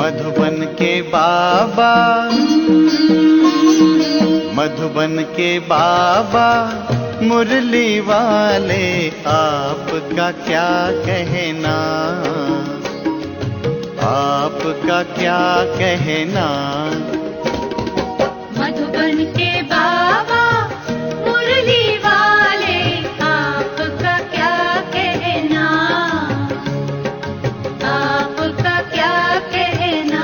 मधुबन के बाबा, मधुबन के बाबा मुरली वाले, आपका क्या कहना, आपका क्या कहना। मधुबन के बाबा मुरली वाले, आपका क्या कहना, आपका क्या कहना।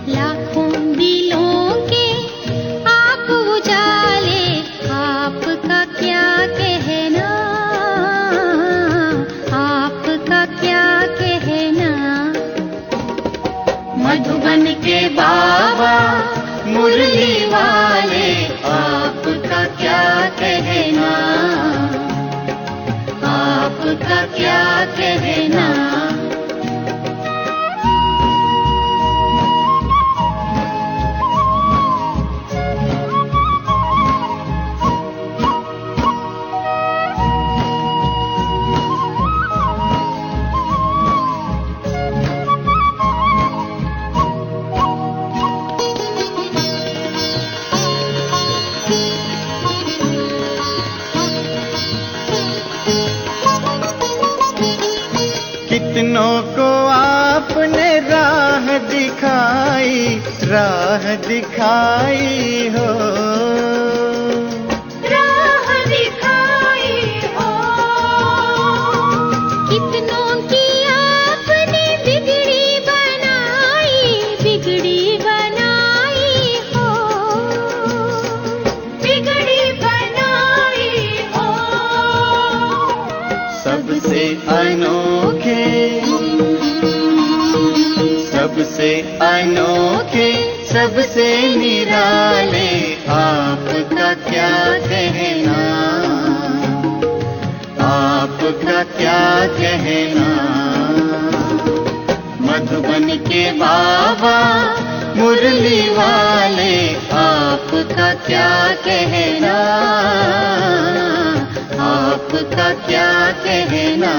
लाखों दिलों के आप उजाले, आपका क्या कहना, आपका क्या कहना। मधुबन के बाबा मुरली वाले, आपका क्या कहना, आपका क्या कहना। कितनों को आपने राह दिखाई, राह दिखाई हो, राह दिखाई हो। कितनों की आपने बिगड़ी बनाई, बिगड़ी बनाई हो, बिगड़ी बनाई हो। सबसे अनोखे, सबसे अनोखे, सबसे निराले, आपका क्या कहना, आपका क्या कहना। मधुबन के बाबा मुरली वाले, आपका क्या कहना, आपका क्या कहना।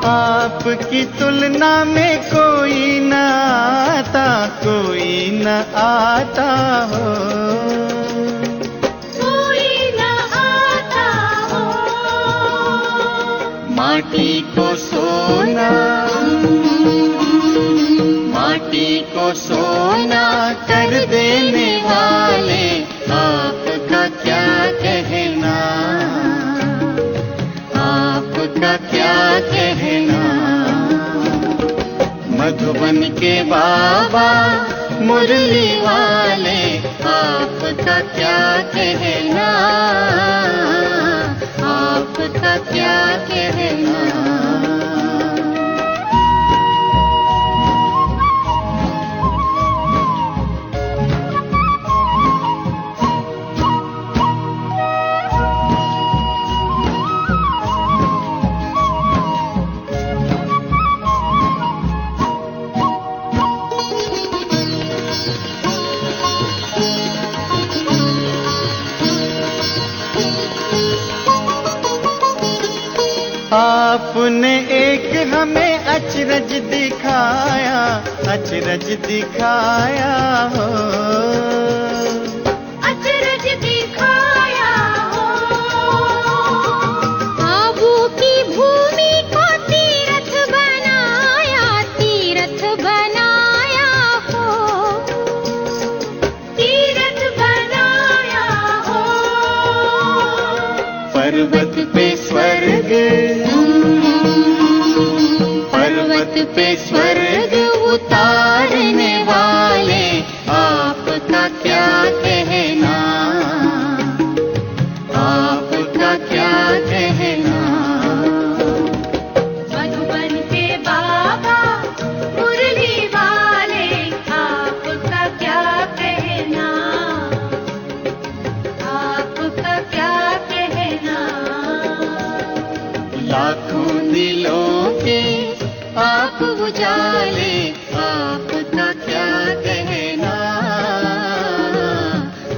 आपकी तुलना में कोई न आता, कोई न आता हो, कोई न आता हो। माटी को सोना, माटी को सोना कर देने वाले, आपका क्या कहना, आपका क्या कहना। मधुबन के बाबा मुरली वाले, आपका क्या कहना, आपका क्या कहना। आपने एक हमें अचरज दिखाया, अचरज दिखाया हो, अचरज दिखाया हो। आबू की भूमि को तीर्थ बनाया, तीर्थ बनाया हो, तीर्थ बनाया हो। पर्वत पे स्वर्ग, पर्वत पे स्वर्ग उतारने वाले, आप लाखों दिलों के आप उजाले, आपका क्या कहना,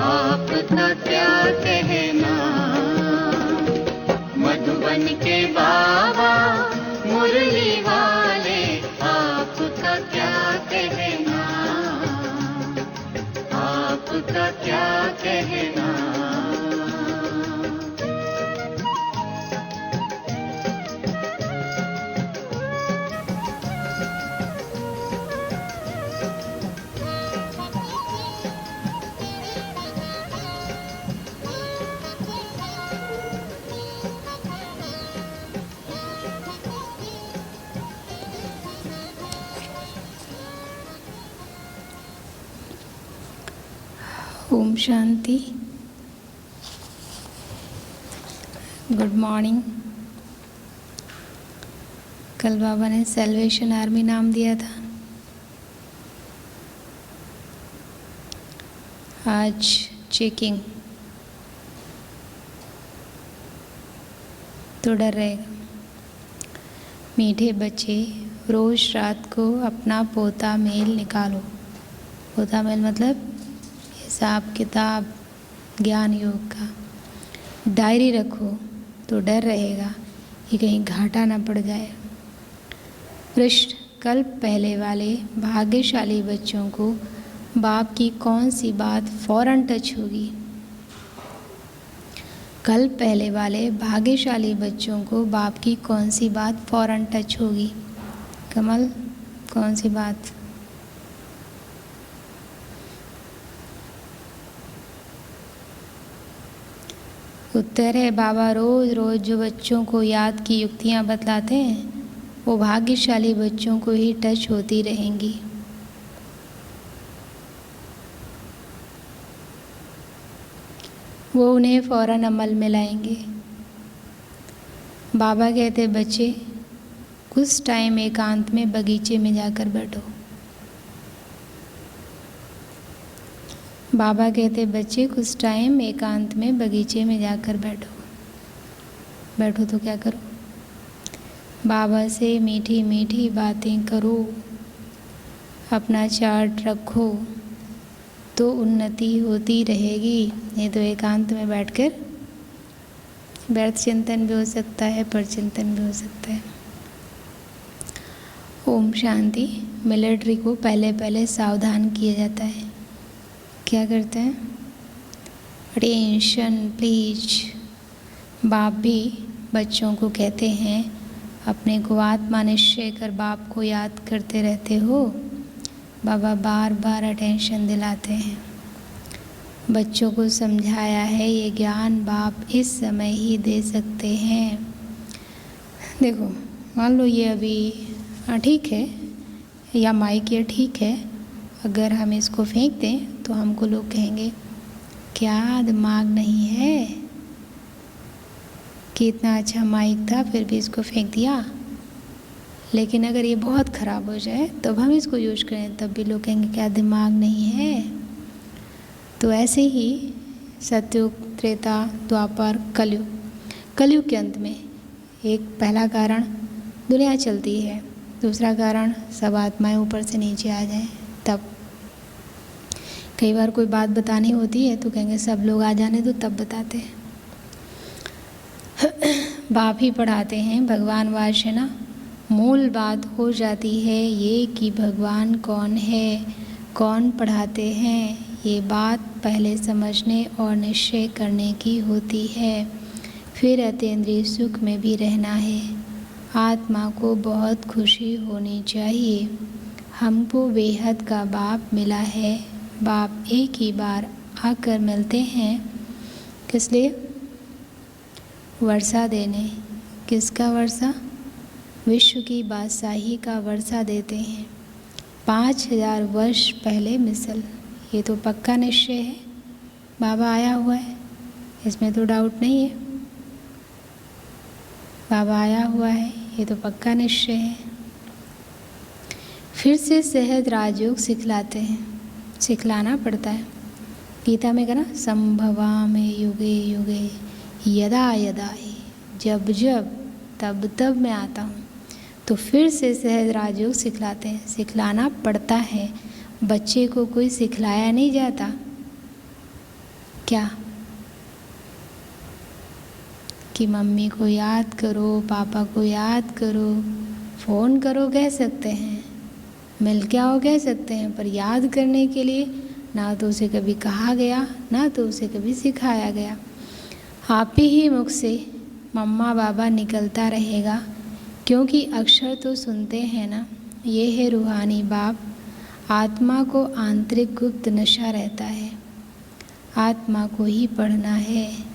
आपका क्या कहना। मधुबन के बाबा मुरली वाले, आपका क्या कहना, आपका क्या कहना। ओम शांति। Good morning. कल बाबा ने सेल्वेशन आर्मी नाम दिया था, आज चेकिंग, तो डर रहेगा। मीठे बच्चे, रोज रात को अपना पोता मेल निकालो। पोता मेल मतलब हिसाब किताब ज्ञान योग का डायरी रखो, तो डर रहेगा कि कहीं घाटा ना पड़ जाए। प्रश्न: कल पहले वाले भाग्यशाली बच्चों को बाप की कौन सी बात फौरन टच होगी? कल पहले वाले भाग्यशाली बच्चों को बाप की कौन सी बात फौरन टच होगी? कमल, कौन सी बात? उत्तर है बाबा रोज़ रोज़ जो बच्चों को याद की युक्तियाँ बतलाते हैं वो भाग्यशाली बच्चों को ही टच होती रहेंगी। वो उन्हें फौरन अमल में लाएंगे। बाबा कहते बच्चे कुछ टाइम एकांत में बगीचे में जाकर बैठो। बाबा कहते बच्चे कुछ टाइम एकांत में बगीचे में जाकर बैठो। बैठो तो क्या करो? बाबा से मीठी मीठी बातें करो, अपना चार्ट रखो, तो उन्नति होती रहेगी। नहीं तो एकांत में बैठकर व्यर्थ चिंतन भी हो सकता है, पर चिंतन भी हो सकता है। ओम शांति। मिलिट्री को पहले पहले सावधान किया जाता है। क्या करते हैं? Attention please. बाप भी बच्चों को कहते हैं अपने को आत्मा निश्चय कर बाप को याद करते रहते हो। बाबा बार बार अटेंशन दिलाते हैं। बच्चों को समझाया है ये ज्ञान बाप इस समय ही दे सकते हैं। देखो, मान लो ये अभी ठीक है, या माइक ये ठीक है, अगर हम इसको फेंक दें तो हमको लोग कहेंगे क्या दिमाग नहीं है कि इतना अच्छा माइक था फिर भी इसको फेंक दिया। लेकिन अगर ये बहुत ख़राब हो जाए तब हम इसको यूज करें तब भी लोग कहेंगे क्या दिमाग नहीं है। तो ऐसे ही सतयुग, त्रेता, द्वापर, कलयुग। कलयुग के अंत में एक पहला कारण दुनिया चलती है, दूसरा कारण सब आत्माएं ऊपर से नीचे आ जाएं। तब कई बार कोई बात बतानी होती है तो कहेंगे सब लोग आ जाने दो तब बताते हैं। बाप ही पढ़ाते हैं, भगवान वाशना। मूल बात हो जाती है ये कि भगवान कौन है, कौन पढ़ाते हैं, ये बात पहले समझने और निश्चय करने की होती है। फिर अतीन्द्रिय सुख में भी रहना है। आत्मा को बहुत खुशी होनी चाहिए। हमको बेहद का बाप मिला है। बाप एक ही बार आकर मिलते हैं, किस लिए? वर्षा देने। किसका वर्षा? विश्व की बादशाही का वर्षा देते हैं। 5000 वर्ष पहले मिसल। ये तो पक्का निश्चय है, बाबा आया हुआ है, इसमें तो डाउट नहीं है। बाबा आया हुआ है, ये तो पक्का निश्चय है। फिर से सहज राजयोग सिखलाते हैं, सिखलाना पड़ता है। गीता में कहना संभवा में युगे युगे यदा यदा ही, जब जब तब मैं आता हूँ। तो फिर से सहज राजयोग सिखलाते हैं। सिखलाना पड़ता है, बच्चे को कोई सिखलाया नहीं जाता क्या कि मम्मी को याद करो, पापा को याद करो, फ़ोन करो कह सकते हैं, मिल के आओ कह सकते हैं, पर याद करने के लिए ना तो उसे कभी कहा गया, ना तो उसे कभी सिखाया गया। आप ही मुख से मम्मा बाबा निकलता रहेगा, क्योंकि अक्षर तो सुनते हैं ना। ये है रूहानी बाप। आत्मा को आंतरिक गुप्त नशा रहता है, आत्मा को ही पढ़ना है।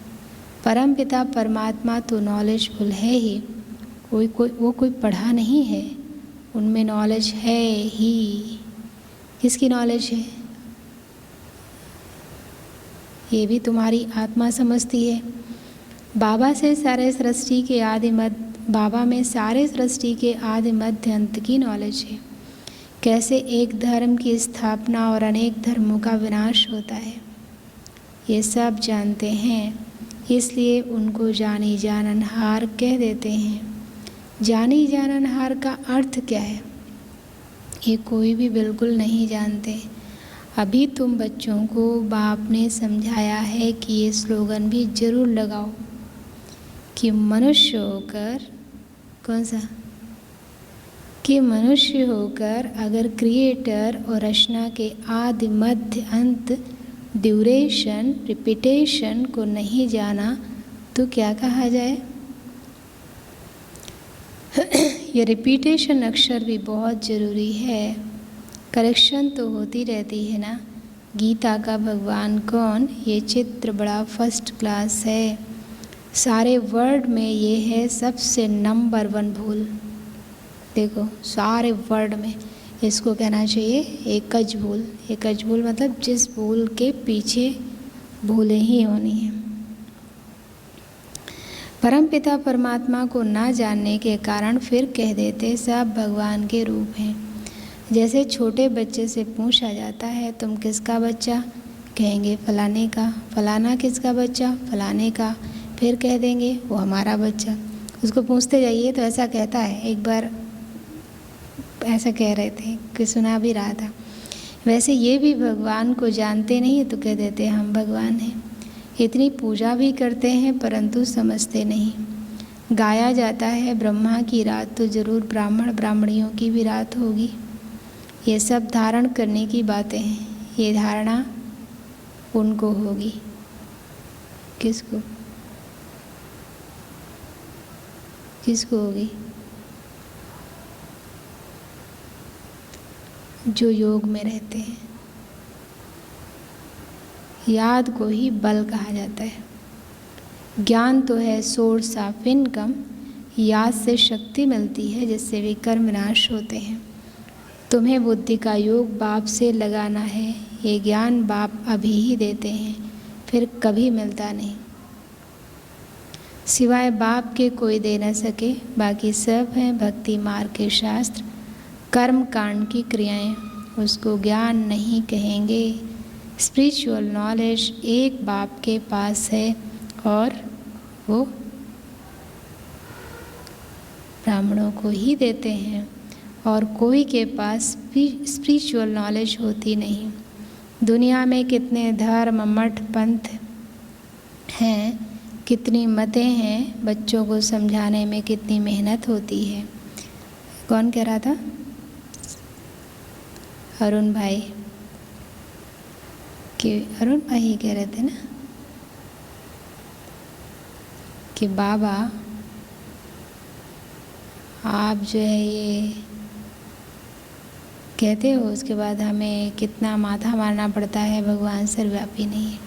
परमपिता परमात्मा तो नॉलेजफुल है ही, वो कोई पढ़ा नहीं है, उनमें नॉलेज है ही। किसकी नॉलेज है? ये भी तुम्हारी आत्मा समझती है। बाबा से सारे सृष्टि के आदि मध्य, बाबा में सारे सृष्टि के आदि मध्य अंत की नॉलेज है। कैसे एक धर्म की स्थापना और अनेक धर्मों का विनाश होता है, ये सब जानते हैं। इसलिए उनको जानी जाननहार कह देते हैं। जानी जाननहार का अर्थ क्या है, ये कोई भी बिल्कुल नहीं जानते। अभी तुम बच्चों को बाप ने समझाया है कि ये स्लोगन भी ज़रूर लगाओ कि मनुष्य होकर, कौन सा, कि मनुष्य होकर अगर क्रिएटर और रचना के आदि मध्य अंत, ड्यूरेशन, रिपीटेशन को नहीं जाना तो क्या कहा जाए। ये रिपीटेशन अक्षर भी बहुत ज़रूरी है। करेक्शन तो होती रहती है ना। गीता का भगवान कौन, ये चित्र बड़ा फर्स्ट क्लास है। सारे वर्ड में ये है सबसे नंबर 1 भूल। देखो सारे वर्ड में इसको कहना चाहिए एकज भूल। एकज भूल मतलब जिस भूल के पीछे भूलें ही होनी है। परमपिता परमात्मा को ना जानने के कारण फिर कह देते सब भगवान के रूप हैं। जैसे छोटे बच्चे से पूछा जाता है तुम किसका बच्चा, कहेंगे फलाने का। फलाना किसका बच्चा, फलाने का। फिर कह देंगे वो हमारा बच्चा। उसको पूछते जाइए तो ऐसा कहता है। एक बार ऐसा कह रहे थे कि सुना भी रहा था। वैसे ये भी भगवान को जानते नहीं तो कह देते हम भगवान हैं। इतनी पूजा भी करते हैं परंतु समझते नहीं। गाया जाता है ब्रह्मा की रात तो ज़रूर ब्राह्मण ब्राह्मणियों की भी रात होगी। ये सब धारण करने की बातें हैं। ये धारणा उनको होगी। किसको किसको होगी? जो योग में रहते हैं। याद को ही बल कहा जाता है। ज्ञान तो है सोर्स ऑफ इनकम। याद से शक्ति मिलती है जिससे वे कर्म नाश होते हैं। तुम्हें बुद्धि का योग बाप से लगाना है। ये ज्ञान बाप अभी ही देते हैं, फिर कभी मिलता नहीं। सिवाय बाप के कोई दे न सके। बाकी सब हैं भक्ति मार्ग के शास्त्र, कर्म कांड की क्रियाएं। उसको ज्ञान नहीं कहेंगे। स्पिरिचुअल नॉलेज एक बाप के पास है और वो ब्राह्मणों को ही देते हैं और कोई के पास स्पिरिचुअल नॉलेज होती नहीं। दुनिया में कितने धर्म मठ पंथ हैं, कितनी मतें हैं, बच्चों को समझाने में कितनी मेहनत होती है। कौन कह रहा था? अरुण भाई कि अरुण भाई ही कह रहे थे ना कि बाबा आप जो है ये कहते हो, उसके बाद हमें कितना माथा मारना पड़ता है। भगवान सर्वव्यापी नहीं है।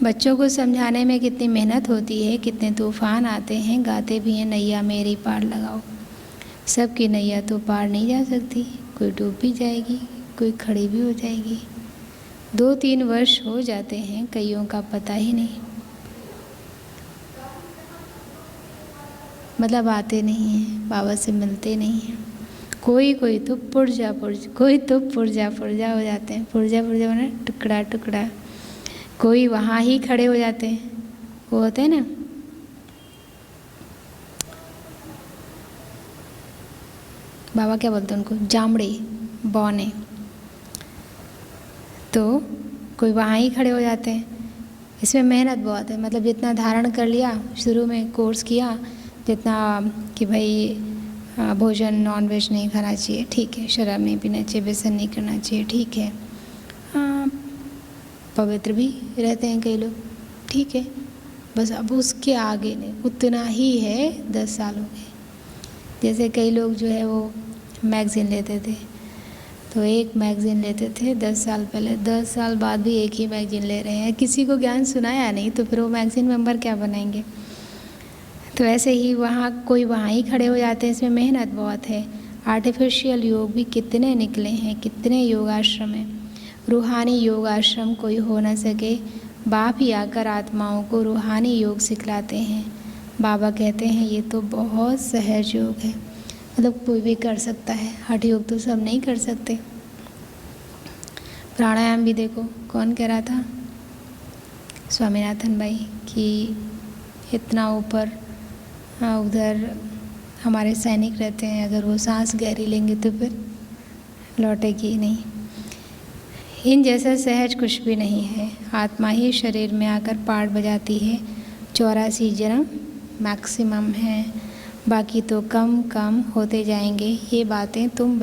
बच्चों को समझाने में कितनी मेहनत होती है, कितने तूफान आते हैं। गाते भी हैं नैया मेरी पार लगाओ। सबकी नैया तो पार नहीं जा सकती। कोई डूब भी जाएगी, कोई खड़ी भी हो जाएगी। 2-3 वर्ष हो जाते हैं, कईयों का पता ही नहीं, मतलब आते नहीं हैं, बाबा से मिलते नहीं हैं। कोई तो पुर्जा हो जाते हैं। पुर्जा बना टुकड़ा टुकड़ा। कोई वहाँ ही खड़े हो जाते हैं। वो होते हैं ना बाबा क्या बोलते हैं उनको, जामड़े बौने, तो कोई वहाँ ही खड़े हो जाते हैं। इसमें मेहनत बहुत है, मतलब जितना धारण कर लिया शुरू में कोर्स किया, जितना कि भाई भोजन नॉन वेज नहीं खाना चाहिए, ठीक है, शराब नहीं पीना चाहिए, व्यसन नहीं करना चाहिए, ठीक है, पवित्र भी रहते हैं कई लोग, ठीक है, बस अब उसके आगे नहीं, उतना ही है। 10 साल हो गए। जैसे कई लोग जो है वो मैगज़ीन लेते थे, तो एक मैगज़ीन लेते थे 10 साल पहले, 10 साल बाद भी एक ही मैगज़ीन ले रहे हैं, किसी को ज्ञान सुनाया नहीं, तो फिर वो मैगज़ीन मेंबर क्या बनाएंगे। तो ऐसे ही वहाँ कोई वहाँ ही खड़े हो जाते हैं। इसमें मेहनत बहुत है। आर्टिफिशियल योग भी कितने निकले हैं, कितने योगाश्रम हैं। रूहानी योगाश्रम कोई हो न सके, बाप ही आकर आत्माओं को रूहानी योग सिखलाते हैं। बाबा कहते हैं ये तो बहुत सहज योग है, मतलब कोई भी कर सकता है। हठ योग तो सब नहीं कर सकते। प्राणायाम भी देखो, कौन कह रहा था, स्वामीनाथन भाई, कि इतना ऊपर उधर हमारे सैनिक रहते हैं, अगर वो सांस गहरी लेंगे तो फिर लौटेगी नहीं। इन जैसा सहज कुछ भी नहीं है। आत्मा ही शरीर में आकर पाठ बजाती है। 84 जन्म मैक्सिमम है, बाकी तो कम कम होते जाएंगे। ये बातें तुम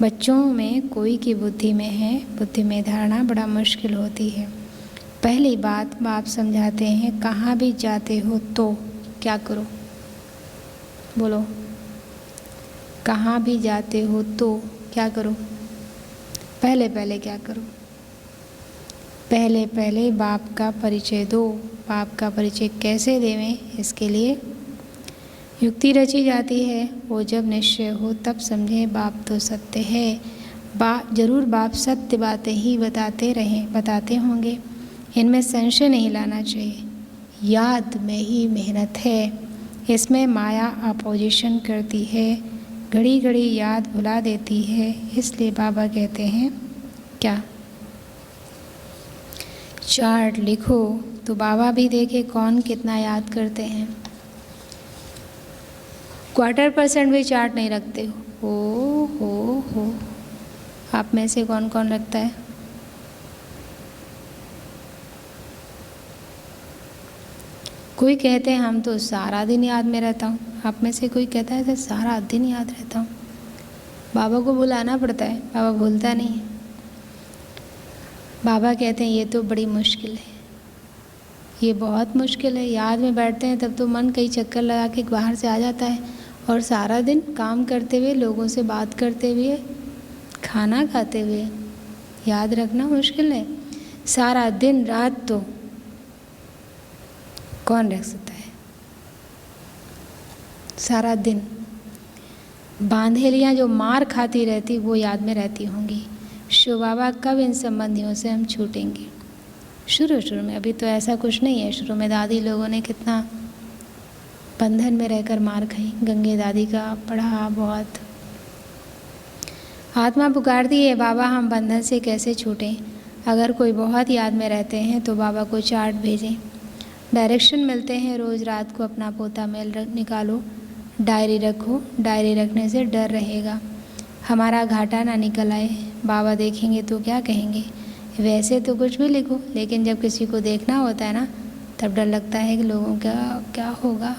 बच्चों में कोई की बुद्धि में है। बुद्धि में धारणा बड़ा मुश्किल होती है। पहली बात बाप समझाते हैं, कहाँ भी जाते हो तो क्या करो, बोलो, कहाँ भी जाते हो तो क्या करो। पहले क्या करो, पहले बाप का परिचय दो। बाप का परिचय कैसे देवें, इसके लिए युक्ति रची जाती है। वो जब निश्चय हो तब समझें बाप तो सत्य है। जरूर बाप सत्य बातें ही बताते होंगे, इनमें संशय नहीं लाना चाहिए। याद में ही मेहनत है, इसमें माया अपोजिशन करती है, घड़ी घड़ी याद भुला देती है। इसलिए बाबा कहते हैं क्या, चार्ट लिखो तो बाबा भी देखे कौन कितना याद करते हैं। 1/4% भी चार्ट नहीं रखते हो। आप में से कौन कौन रखता है? कोई कहते हैं हम तो सारा दिन याद में रहता हूँ। आप में से कोई कहता है तो सारा दिन याद रहता हूँ। बाबा को बुलाना पड़ता है, बाबा भूलता नहीं है। बाबा कहते हैं ये तो बड़ी मुश्किल है, ये बहुत मुश्किल है। याद में बैठते हैं तब तो मन कई चक्कर लगा के बाहर से आ जाता है, और सारा दिन काम करते हुए, लोगों से बात करते हुए, खाना खाते हुए याद रखना मुश्किल है। सारा दिन रात तो कौन रख सकता है? सारा दिन बांधेलियाँ जो मार खाती रहती वो याद में रहती होंगी। शिव बाबा कब इन संबंधियों से हम छूटेंगे? शुरू में, अभी तो ऐसा कुछ नहीं है। शुरू में दादी लोगों ने कितना बंधन में रहकर मार खाई। गंगे दादी का पढ़ा बहुत। आत्मा पुकारती है, बाबा हम बंधन से कैसे छूटें? अगर कोई बहुत याद में रहते हैं तो बाबा को चार्ट भेजें, डायरेक्शन मिलते हैं। रोज़ रात को अपना पोता मेल निकालो, डायरी रखो। डायरी रखने से डर रहेगा, हमारा घाटा ना निकल आए। बाबा देखेंगे तो क्या कहेंगे? वैसे तो कुछ भी लिखो, लेकिन जब किसी को देखना होता है ना, तब डर लगता है कि लोगों का क्या होगा।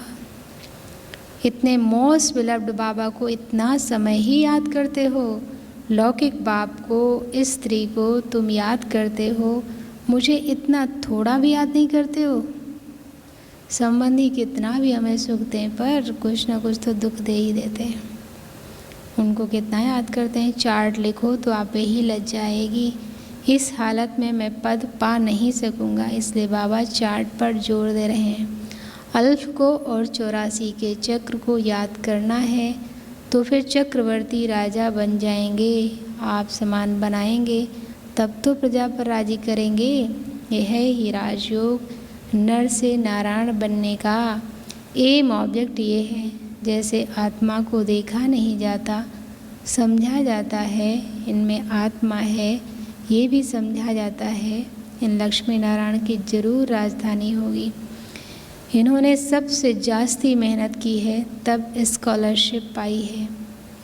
इतने मोस्ट बिलव्ड बाबा को इतना समय ही याद करते हो। लौकिक बाप को, इस स्त्री को तुम याद करते हो, मुझे इतना थोड़ा भी याद नहीं करते हो। संबंधी कितना भी हमें सुख दें, पर कुछ ना कुछ तो दुख दे ही देते हैं। उनको कितना याद करते हैं। चार्ट लिखो तो आप ही लज जाएगी। इस हालत में मैं पद पा नहीं सकूंगा, इसलिए बाबा चार्ट पर जोर दे रहे हैं। अल्फ को और 84 के चक्र को याद करना है तो फिर चक्रवर्ती राजा बन जाएंगे, आप समान बनाएंगे, तब तो प्रजा पर राजी करेंगे। यह है ही राजयोग, नर से नारायण बनने का एम ऑब्जेक्ट ये है। जैसे आत्मा को देखा नहीं जाता, समझा जाता है इनमें आत्मा है, ये भी समझा जाता है इन लक्ष्मी नारायण की जरूर राजधानी होगी। इन्होंने सबसे जास्ती मेहनत की है, तब स्कॉलरशिप पाई है।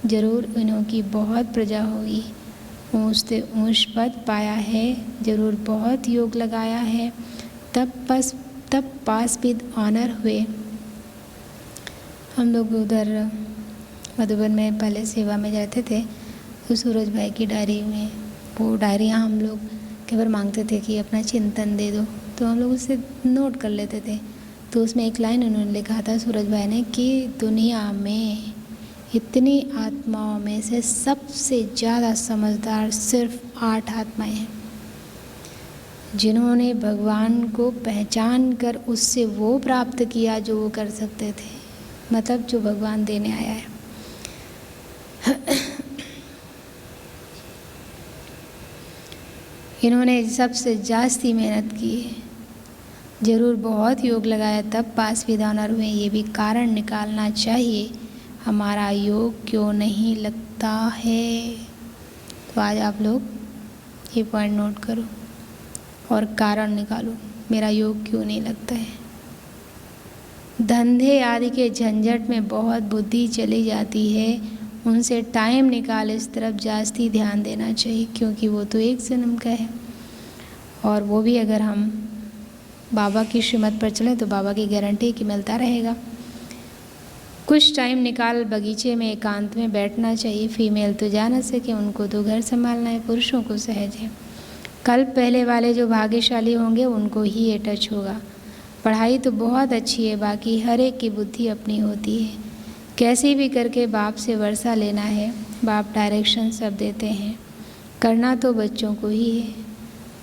जरूर इन्हों की बहुत प्रजा होगी। ऊँच से ऊँच पद पाया है, जरूर बहुत योग लगाया है, तब पास विद ऑनर हुए। हम लोग उधर मधुबन में पहले सेवा में रहते थे, तो सूरज भाई की डायरी में वो डायरियाँ हम लोग कई बार मांगते थे कि अपना चिंतन दे दो, तो हम लोग उसे नोट कर लेते थे। तो उसमें एक लाइन उन्होंने लिखा था सूरज भाई ने कि दुनिया में इतनी आत्माओं में से सबसे ज़्यादा समझदार सिर्फ 8 आत्माएं हैं, जिन्होंने भगवान को पहचान कर उससे वो प्राप्त किया जो वो कर सकते थे, मतलब जो भगवान देने आया है। इन्होंने सबसे जास्ती मेहनत की है, जरूर बहुत योग लगाया, तब पास विद ऑनर हुए। ये भी कारण निकालना चाहिए, हमारा योग क्यों नहीं लगता है। तो आज आप लोग ये पॉइंट नोट करो और कारण निकालो, मेरा योग क्यों नहीं लगता है। धंधे आदि के झंझट में बहुत बुद्धि चली जाती है, उनसे टाइम निकाल इस तरफ जास्ती ध्यान देना चाहिए, क्योंकि वो तो एक जन्म का है, और वो भी अगर हम बाबा की श्रीमत पर चलें तो बाबा की गारंटी कि मिलता रहेगा। कुछ टाइम निकाल बगीचे में एकांत में बैठना चाहिए। फीमेल तो जा न सके, उनको तो घर संभालना है, पुरुषों को सहज है। कल पहले वाले जो भाग्यशाली होंगे उनको ही ये टच होगा। पढ़ाई तो बहुत अच्छी है, बाकी हर एक की बुद्धि अपनी होती है। कैसे भी करके बाप से वर्षा लेना है, बाप डायरेक्शन सब देते हैं, करना तो बच्चों को ही है।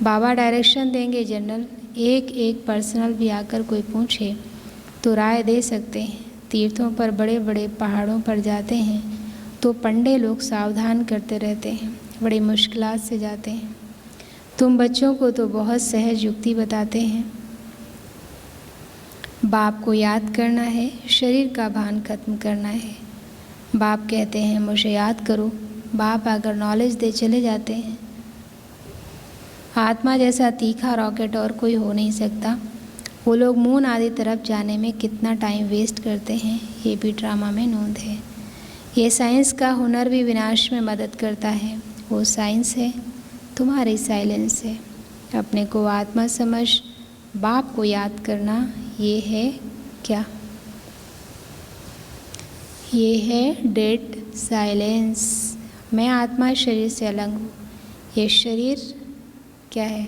बाबा डायरेक्शन देंगे जनरल, एक पर्सनल भी आकर कोई पूछे तो राय दे सकते हैं। तीर्थों पर बड़े बड़े पहाड़ों पर जाते हैं तो पंडे लोग सावधान करते रहते हैं, बड़ी मुश्किलात से जाते हैं। तुम बच्चों को तो बहुत सहज युक्ति बताते हैं। बाप को याद करना है, शरीर का भान खत्म करना है। बाप कहते हैं मुझे याद करो, बाप अगर नॉलेज दे चले जाते हैं। आत्मा जैसा तीखा रॉकेट और कोई हो नहीं सकता। वो लोग मून आदि तरफ जाने में कितना टाइम वेस्ट करते हैं, ये भी ड्रामा में नोंद है। ये साइंस का हुनर भी विनाश में मदद करता है। वो साइंस है, तुम्हारी साइलेंस है। अपने को आत्मा समझ बाप को याद करना, ये है क्या? ये है डेड साइलेंस। मैं आत्मा शरीर से अलग हूँ। ये शरीर क्या है?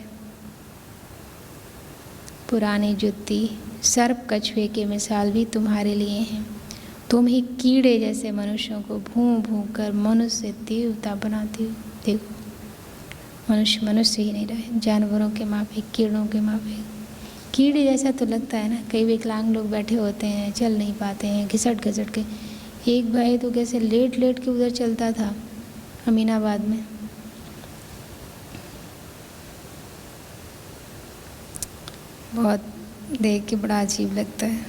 पुरानी जुत्ती, सर्प कछुए के मिसाल भी तुम्हारे लिए हैं। तुम ही कीड़े जैसे मनुष्यों को भूं भूं कर मनुष्य देवता बनाती हो। देखो मनुष्य ही नहीं रहे, जानवरों के माफी, कीड़ों के माफी। कीड़े जैसा तो लगता है ना। कई विकलांग लोग बैठे होते हैं, चल नहीं पाते हैं, घिसट के। एक भाई तो कैसे लेट के उधर चलता था अमीनाबाद में। बहुत देख के बड़ा अजीब लगता है।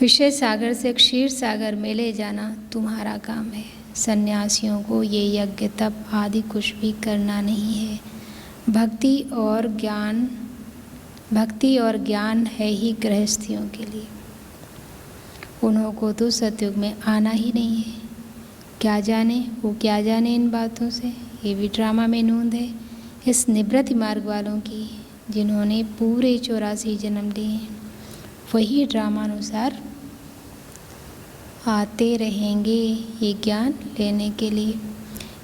विषय सागर से क्षीर सागर में ले जाना तुम्हारा काम है। सन्यासियों को ये यज्ञ तप आदि कुछ भी करना नहीं है। भक्ति और ज्ञान है ही गृहस्थियों के लिए। उन्हों को तो सतयुग में आना ही नहीं है। क्या जाने इन बातों से। ये भी ड्रामा में नोंद है इस निवृत्ति मार्ग वालों की, जिन्होंने पूरे 84 जन्म लिए हैं। वही ड्रामानुसार आते रहेंगे ये ज्ञान लेने के लिए।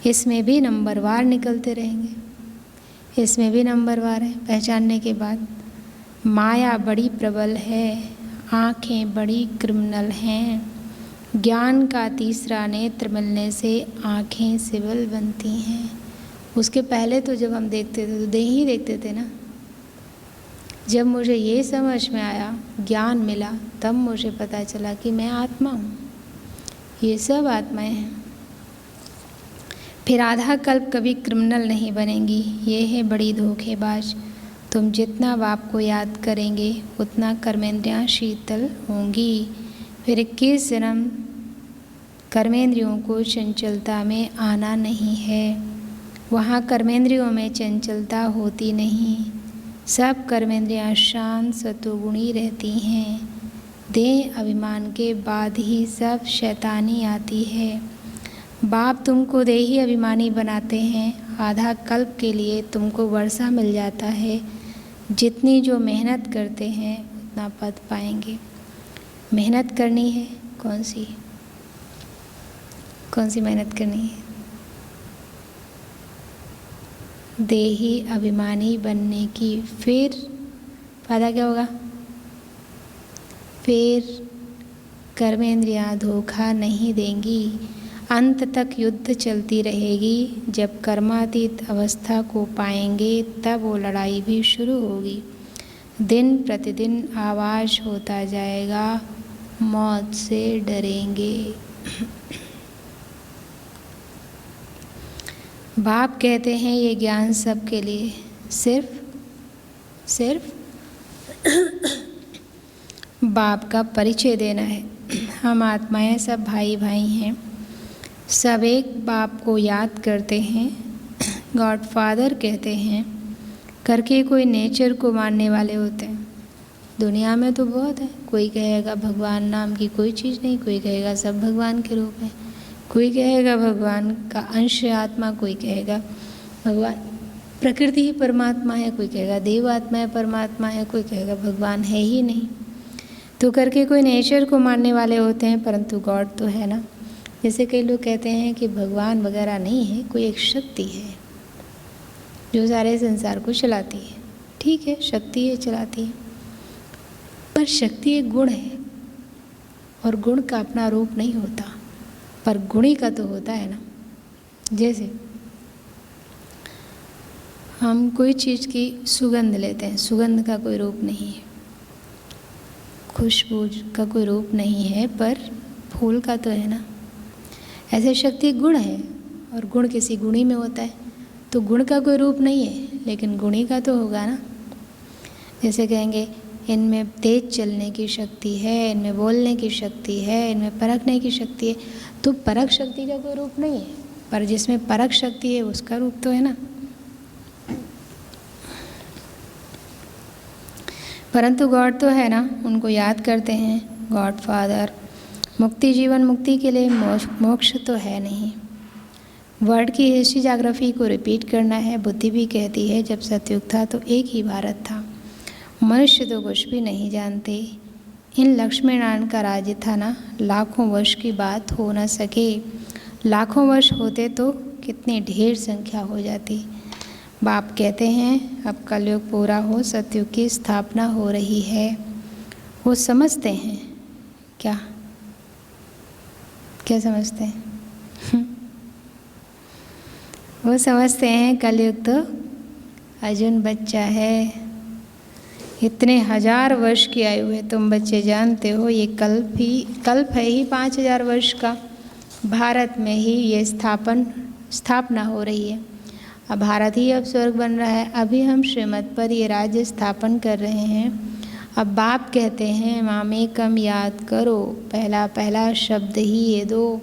इसमें भी नंबरवार निकलते रहेंगे। इसमें भी नंबरवार है पहचानने के बाद। माया बड़ी प्रबल है, आँखें बड़ी क्रिमिनल हैं। ज्ञान का तीसरा नेत्र मिलने से आँखें सिविल बनती हैं। उसके पहले तो जब हम देखते थे तो देह ही देखते थे ना। जब मुझे ये समझ में आया, ज्ञान मिला, तब मुझे पता चला कि मैं आत्मा हूँ, ये सब आत्माएं हैं। फिर आधा कल्प कभी क्रिमिनल नहीं बनेंगी। ये है बड़ी धोखेबाज। तुम जितना बाप को याद करेंगे उतना कर्मेंद्रियाँ शीतल होंगी। फिर 21 जन्म कर्मेंद्रियों को चंचलता में आना नहीं है। वहाँ कर्मेंद्रियों में चंचलता होती नहीं। सब कर्मेंद्रियाँ शांत सतोगुणी रहती हैं। देह अभिमान के बाद ही सब शैतानी आती है। बाप तुमको देही अभिमानी बनाते हैं। आधा कल्प के लिए तुमको वर्षा मिल जाता है। जितनी जो मेहनत करते हैं उतना पद पाएंगे। मेहनत करनी है, कौन सी मेहनत करनी है? देही अभिमानी बनने की। फिर फायदा क्या होगा? फिर कर्मेंद्रियां धोखा नहीं देंगी। अंत तक युद्ध चलती रहेगी। जब कर्मातीत अवस्था को पाएंगे तब वो लड़ाई भी शुरू होगी। दिन प्रतिदिन आवाज होता जाएगा, मौत से डरेंगे। बाप कहते हैं ये ज्ञान सबके लिए, सिर्फ बाप का परिचय देना है। हम आत्माएं सब भाई भाई हैं, सब एक बाप को याद करते हैं। गॉड फादर कहते हैं करके कोई नेचर को मानने वाले होते हैं। दुनिया में तो बहुत है, कोई कहेगा भगवान नाम की कोई चीज़ नहीं, कोई कहेगा सब भगवान के रूप है, कोई कहेगा भगवान का अंश आत्मा, कोई कहेगा भगवान प्रकृति ही परमात्मा है, कोई कहेगा देव आत्मा है परमात्मा है, कोई कहेगा भगवान है ही नहीं। तो करके कोई नेचर को मानने वाले होते हैं, परंतु गॉड तो है ना। जैसे कई लोग कहते हैं कि भगवान वगैरह नहीं है, कोई एक शक्ति है जो सारे संसार को चलाती है। ठीक है, शक्ति है, चलाती है, पर शक्ति एक गुण है और गुण का अपना रूप नहीं होता, पर गुणी का तो होता है ना। जैसे हम कोई चीज़ की सुगंध लेते हैं, सुगंध का कोई रूप नहीं है, खुशबू का कोई रूप नहीं है, पर फूल का तो है ना। ऐसे शक्ति एक गुण है और गुण किसी गुणी में होता है, तो गुण का कोई रूप नहीं है लेकिन गुणी का तो होगा ना। जैसे कहेंगे इनमें तेज चलने की शक्ति है, इनमें बोलने की शक्ति है, इनमें परखने की शक्ति है, तो परख शक्ति का कोई रूप नहीं है, पर जिसमें परख शक्ति है उसका रूप तो है ना। परंतु गॉड तो है ना, उनको याद करते हैं, गॉड फादर। मुक्ति जीवन मुक्ति के लिए मोक्ष तो है नहीं। वर्ल्ड की हिस्ट्री जाग्राफी को रिपीट करना है। बुद्धि भी कहती है जब सतयुग था तो एक ही भारत था। मनुष्य तो कुछ भी नहीं जानते। इन लक्ष्मी नारायण का राज्य था ना, लाखों वर्ष की बात हो न सके। लाखों वर्ष होते तो कितनी ढेर संख्या हो जाती। बाप कहते हैं अब कलयुग पूरा हो, सतयुग की स्थापना हो रही है। वो समझते हैं क्या समझते हैं? वो समझते हैं कलयुग तो अर्जुन बच्चा है, इतने 1000 वर्ष की आयु है। तुम बच्चे जानते हो ये कल्प है ही 5000 वर्ष का। भारत में ही ये स्थापना हो रही है। अब भारत ही अब स्वर्ग बन रहा है। अभी हम श्रीमत पर ये राज्य स्थापन कर रहे हैं। अब बाप कहते हैं मामेकम याद करो, पहला शब्द ही ये दो।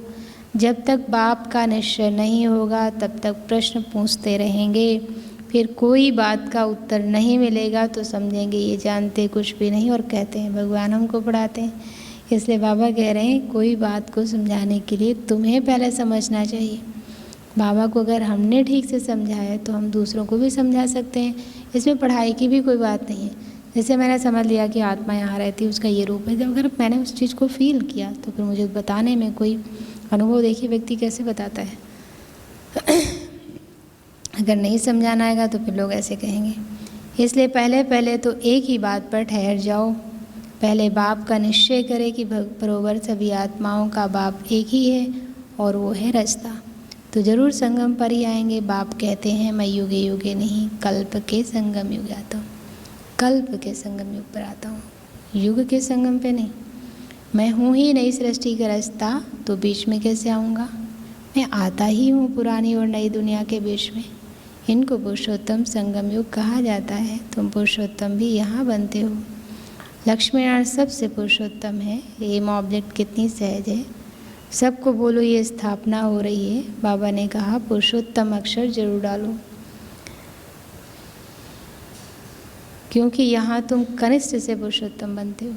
जब तक बाप का निश्चय नहीं होगा तब तक प्रश्न पूछते रहेंगे, फिर कोई बात का उत्तर नहीं मिलेगा तो समझेंगे ये जानते कुछ भी नहीं और कहते हैं भगवान हमको पढ़ाते हैं। इसलिए बाबा कह रहे हैं कोई बात को समझाने के लिए तुम्हें पहले समझना चाहिए। बाबा को अगर हमने ठीक से समझाया तो हम दूसरों को भी समझा सकते हैं। इसमें पढ़ाई की भी कोई बात नहीं है। जैसे मैंने समझ लिया कि आत्मा यहाँ रहती है, उसका ये रूप है, जब अगर मैंने उस चीज़ को फील किया तो फिर मुझे बताने में कोई अनुभव, देखिए व्यक्ति कैसे बताता है। अगर नहीं समझाना आएगा तो फिर लोग ऐसे कहेंगे। इसलिए पहले तो एक ही बात पर ठहर जाओ। पहले बाप का निश्चय करें कि बरोबर सभी आत्माओं का बाप एक ही है और वो है रास्ता, तो ज़रूर संगम पर ही आएंगे। बाप कहते हैं मैं युगे युगे नहीं, कल्प के संगम युग आता हूँ। कल्प के संगम युग पर आता हूँ, युग के संगम पे नहीं। मैं हूँ ही नई सृष्टि का रास्ता, तो बीच में कैसे आऊँगा? मैं आता ही हूँ पुरानी और नई दुनिया के बीच में। इनको पुरुषोत्तम संगम युग कहा जाता है। तुम पुरुषोत्तम भी यहाँ बनते हो। लक्ष्मी नारायण सबसे पुरुषोत्तम है। एम ऑब्जेक्ट कितनी सहज है। सबको बोलो ये स्थापना हो रही है। बाबा ने कहा पुरुषोत्तम अक्षर जरूर डालो, क्योंकि यहाँ तुम कनिष्ठ से पुरुषोत्तम बनते हो।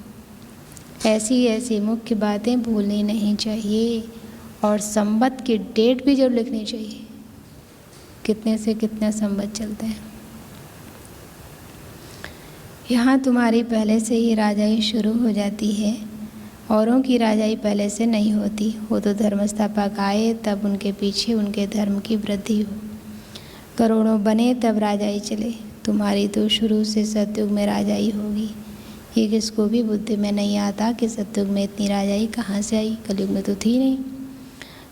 ऐसी ऐसी मुख्य बातें भूलनी नहीं चाहिए और संवत की डेट भी जरूर लिखनी चाहिए, कितने से कितने संवत चलते हैं। यहाँ तुम्हारी पहले से ही राजाई शुरू हो जाती है, औरों की राजाई पहले से नहीं होती। वो तो धर्मस्थापक आए तब उनके पीछे उनके धर्म की वृद्धि हो, करोड़ों बने तब राजाई चले। तुम्हारी तो शुरू से सतयुग में राजाई होगी। ये किसको भी बुद्धि में नहीं आता कि सतयुग में इतनी राजाई कहाँ से आई, कलयुग में तो थी नहीं।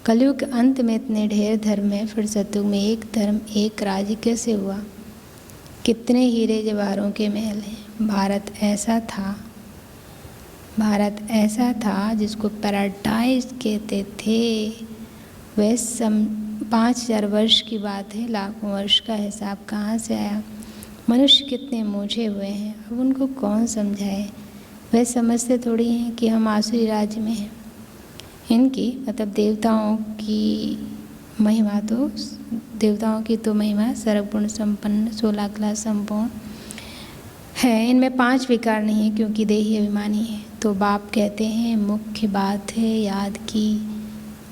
कलयुग के अंत में इतने ढेर धर्म है, फिर सतयुग में एक धर्म एक राज्य कैसे हुआ? कितने हीरे जवाहरों के महल हैं। भारत ऐसा था जिसको पैराडाइज कहते थे। वह 5000 वर्ष की बात है, लाखों वर्ष का हिसाब कहाँ से आया? मनुष्य कितने मूझे हुए हैं, अब उनको कौन समझाए? वह समझते थोड़ी हैं कि हम आसुरी राज्य में हैं। इनकी मतलब देवताओं की तो महिमा सर्वगुण संपन्न 16 कला संपूर्ण है। इनमें 5 विकार नहीं है क्योंकि देही अभिमानी है। तो बाप कहते हैं मुख्य बात है याद की,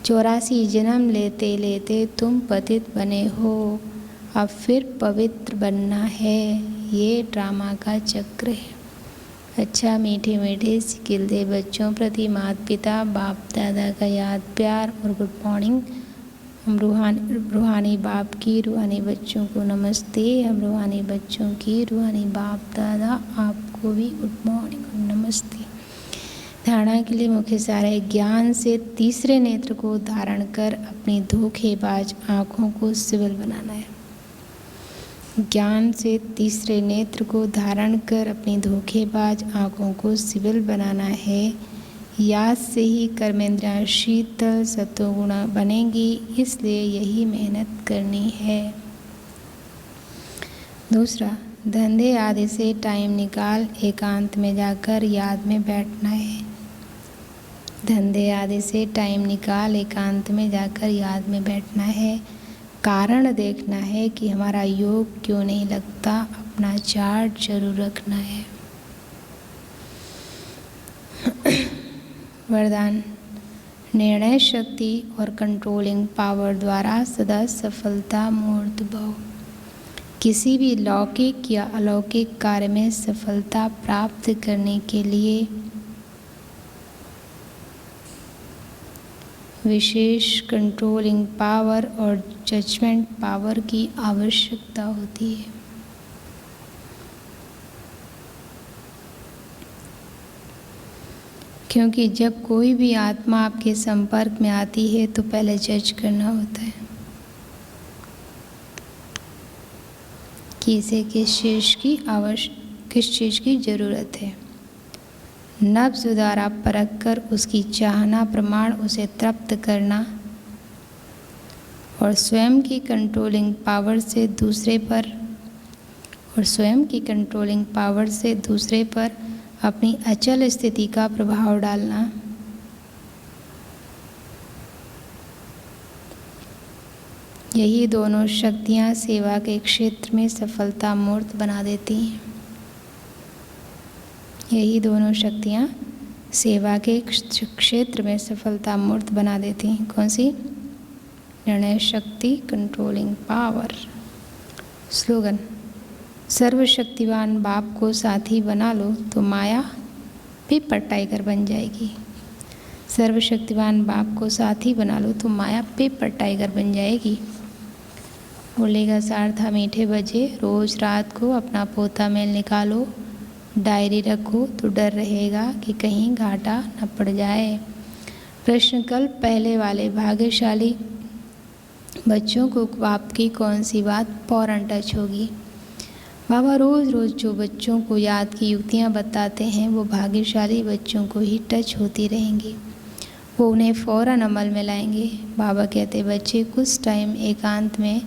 84 जन्म लेते लेते तुम पतित बने हो, अब फिर पवित्र बनना है। ये ड्रामा का चक्र है। अच्छा मीठे मीठे सिकिलदे बच्चों प्रति माता पिता बाप दादा का याद प्यार और गुड मॉर्निंग। हम रूहानी बाप की रूहानी बच्चों को नमस्ते। हम रूहानी बच्चों की रूहानी बाप दादा आपको भी गुड मॉर्निंग और नमस्ते। धारणा के लिए मुख्य सारे ज्ञान से तीसरे नेत्र को धारण कर अपनी धोखेबाज आँखों को सिविल बनाना है। ज्ञान से तीसरे नेत्र को धारण कर अपनी धोखेबाज आँखों को सिविल बनाना है। याद से ही कर्मेंद्रियाँ शीतल सत्वगुण बनेंगी, इसलिए यही मेहनत करनी है। दूसरा, धंधे आदि से टाइम निकाल एकांत में जाकर याद में बैठना है। धंधे आदि से टाइम निकाल एकांत में जाकर याद में बैठना है। कारण देखना है कि हमारा योग क्यों नहीं लगता, अपना चार्ट जरूर रखना है। वरदान, निर्णय शक्ति और कंट्रोलिंग पावर द्वारा सदा सफलता मूर्त भव। किसी भी लौकिक या अलौकिक कार्य में सफलता प्राप्त करने के लिए विशेष कंट्रोलिंग पावर और जजमेंट पावर की आवश्यकता होती है। क्योंकि जब कोई भी आत्मा आपके संपर्क में आती है तो पहले जज करना होता है कि इसे किस चीज़ की ज़रूरत है। नब्ज़ द्वारा परख कर उसकी चाहना प्रमाण उसे तृप्त करना और स्वयं की कंट्रोलिंग पावर से दूसरे पर अपनी अचल स्थिति का प्रभाव डालना। यही दोनों शक्तियाँ सेवा के क्षेत्र में सफलता मूर्त बना देती हैं। यही दोनों शक्तियाँ सेवा के क्षेत्र में सफलता मूर्त बना देती हैं। कौन सी? निर्णय शक्ति, कंट्रोलिंग पावर। स्लोगन, सर्वशक्तिवान बाप को साथी बना लो तो माया पेपर टाइगर बन जाएगी। सर्वशक्तिवान बाप को साथी बना लो तो माया पेपर टाइगर बन जाएगी। बोलेगा सारथा मीठे बजे, रोज़ रात को अपना पोता मेल निकालो, डायरी रखो तो डर रहेगा कि कहीं घाटा न पड़ जाए। प्रश्न, कल पहले वाले भाग्यशाली बच्चों को बाप की कौन सी बात फौरन टच होगी? बाबा रोज़ रोज़ जो बच्चों को याद की युक्तियाँ बताते हैं वो भाग्यशाली बच्चों को ही टच होती रहेंगी, वो उन्हें फ़ौरन अमल में लाएंगे। बाबा कहते बच्चे कुछ टाइम एकांत में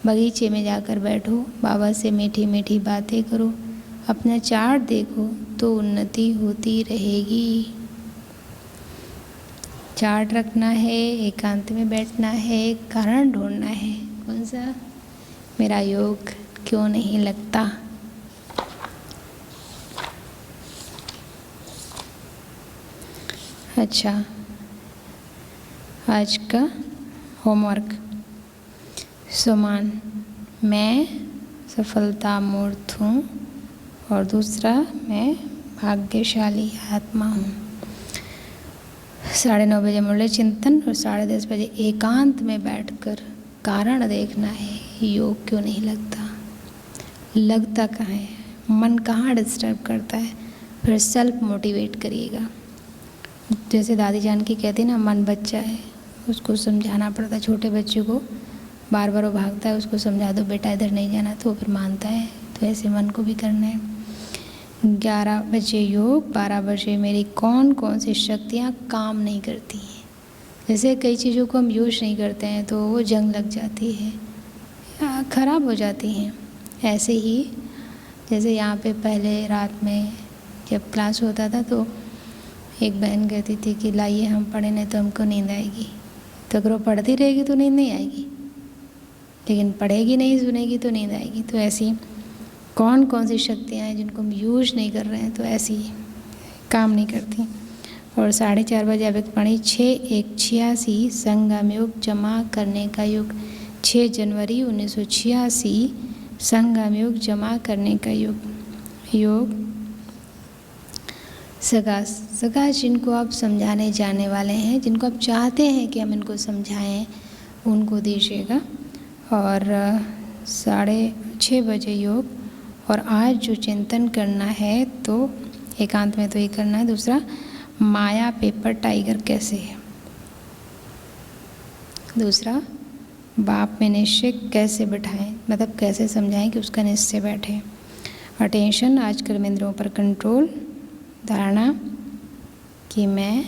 बगीचे में जाकर बैठो, बाबा से मीठी मीठी बातें करो, अपना चार्ट देखो तो उन्नति होती रहेगी। चार्ट रखना है, एकांत में बैठना है, कारण ढूंढना है। कौन सा? मेरा योग क्यों नहीं लगता? अच्छा, आज का होमवर्क। सुमान, मैं सफलता मूर्त हूँ, और दूसरा, मैं भाग्यशाली आत्मा हूँ। 9:30 बजे मुरली चिंतन और 10:30 बजे एकांत में बैठकर कारण देखना है, योग क्यों नहीं लगता कहाँ है, मन कहाँ डिस्टर्ब करता है, फिर सेल्फ मोटिवेट करिएगा। जैसे दादी जान की कहती ना, मन बच्चा है, उसको समझाना पड़ता है। छोटे बच्चे को बार बार वो भागता है, उसको समझा दो बेटा इधर नहीं जाना, तो वो फिर मानता है। तो ऐसे मन को भी करना है। 11 बजे योग, 12 बजे मेरी कौन कौन सी शक्तियाँ काम नहीं करती हैं। जैसे कई चीज़ों को हम यूज नहीं करते हैं तो वो जंग लग जाती है या ख़राब हो जाती हैं। ऐसे ही जैसे यहाँ पे पहले रात में जब क्लास होता था तो एक बहन कहती थी कि लाइए हम पढ़े, नहीं तो हमको नींद आएगी। तो अगर वो पढ़ती रहेगी तो नींद नहीं आएगी, लेकिन पढ़ेगी नहीं, सुनेगी तो नींद आएगी। तो ऐसी कौन कौन सी शक्तियाँ हैं जिनको हम यूज नहीं कर रहे हैं तो ऐसी काम नहीं करती। और 4:30 बजे अब एक पढ़ी 6:1:86 संगम योग जमा करने का युग। 6 जनवरी 1986 संगम योग जमा करने का योग सगा जिनको आप समझाने जाने वाले हैं, जिनको आप चाहते हैं कि हम इनको समझाएं, उनको दीजिएगा। और 6:30 बजे योग। और आज जो चिंतन करना है तो एकांत में तो ये करना है। दूसरा, माया पेपर टाइगर कैसे है। दूसरा, बाप में निश्चय कैसे बिठाएं, मतलब कैसे समझाएं कि उसका निश्चय बैठे। अटेंशन, आज कर्मेंद्रियों पर कंट्रोल। धारणा कि मैं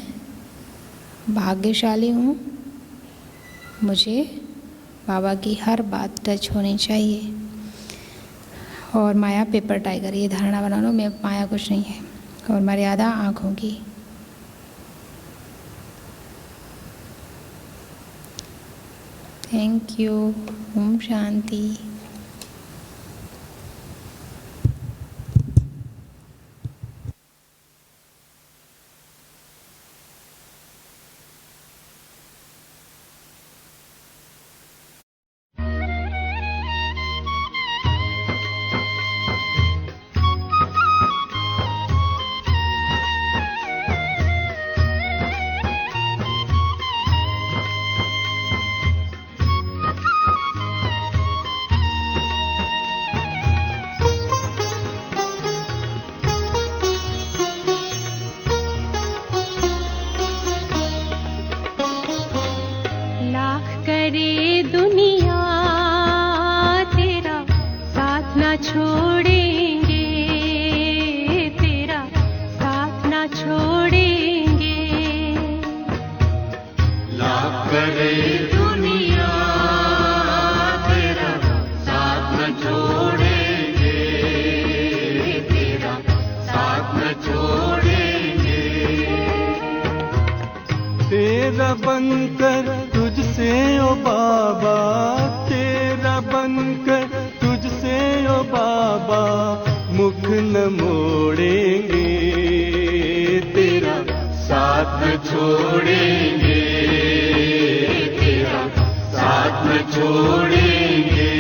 भाग्यशाली हूँ, मुझे बाबा की हर बात टच होनी चाहिए। और माया पेपर टाइगर, ये धारणा बना लो, मैं माया कुछ नहीं है। और मर्यादा आँखों की। Thank you. ओम शांति। तेरा बनकर तुझसे ओ बाबा, तेरा बनकर तुझसे ओ बाबा, मुख न मोड़ेंगे, तेरा साथ न छोड़ेंगे, तेरा साथ न छोड़ेंगे।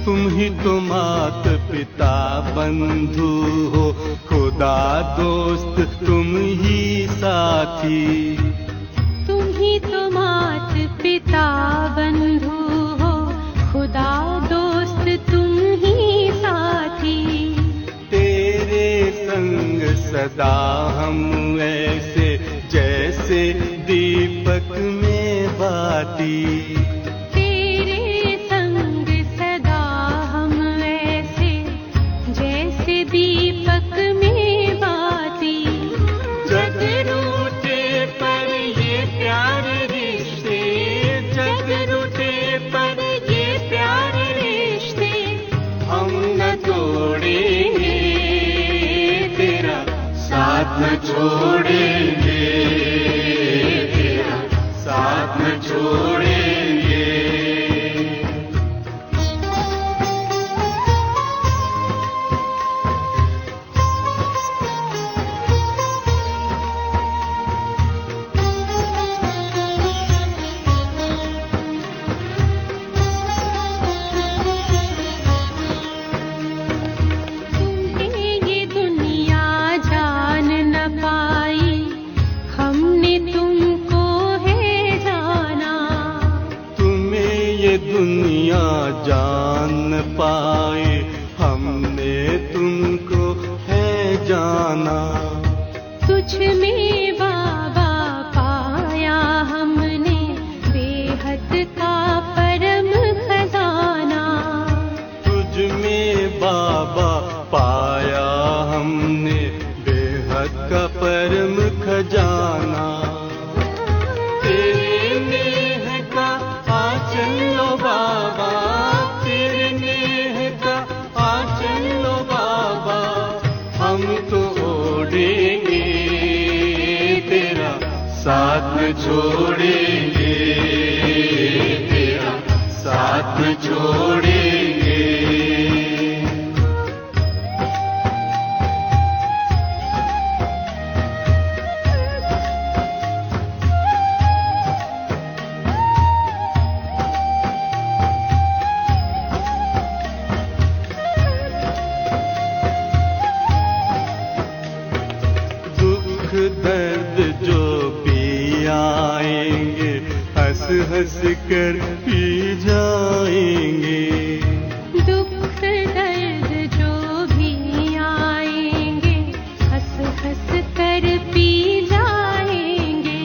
तुम ही तो मात पिता बंधु हो, खुदा दोस्त तुम ही साथी। तुम ही तो मात पिता बंधु हो, खुदा दोस्त तुम ही साथी। तेरे संग सदा हम ऐसे जैसे दीपक में बाती। दीपक में बाती। जग रूठे पर ये प्यारे रिश्ते, जग रूठे पर ये प्यारे रिश्ते, हम न तोड़ेंगे, न छोड़ेंगे, तेरा साथ न छोड़ेंगे। दुनिया जान न पाए, हमने तुमको है जाना। तुझ में बाबा पाया हमने बेहद का परम खजाना। तुझ में बाबा पाया हमने बेहद का परम खजाना। तेरे नेह का आंचल लो बाबा, तेरे नेह का आंचल लो बाबा, हम तो ओढ़ेंगे, तेरा साथ न छोड़ेंगे, तेरा साथ न छोड़ेंगे। दर्द जो भी आएंगे, हंस हंस कर पी जाएंगे। दुख दर्द जो भी आएंगे, हंस हंस कर पी जाएंगे।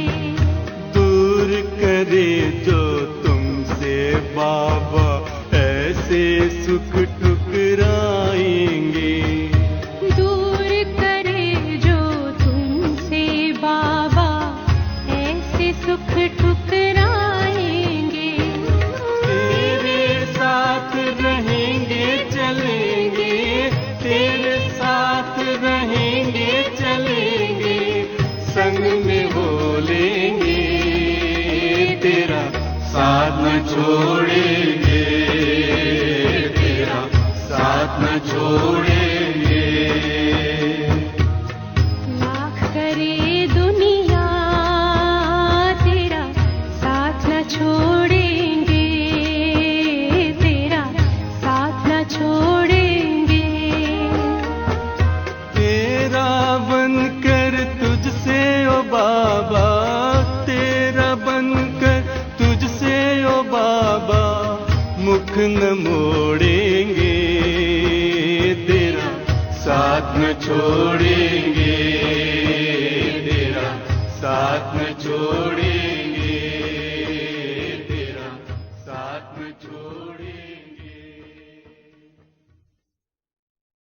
दूर करे जो तुमसे बाबा ऐसे सुख ठुकराएंगे। सुख ठुकराएंगे। तेरे साथ रहेंगे चलेंगे, तेरे साथ रहेंगे चलेंगे, संग में बोलेंगे, तेरा साथ न छोड़ेंगे, तेरा साथ न छोड़ेंगे। लाख करे दुनिया छोड़ेंगे, तेरा साथ न छोड़ेंगे। तेरा बनकर तुझसे ओ बाबा, तेरा बनकर तुझसे ओ बाबा, मुख न मोड़ेंगे, तेरा साथ न छोड़ेंगे, तेरा साथ न छोड़ेंगे।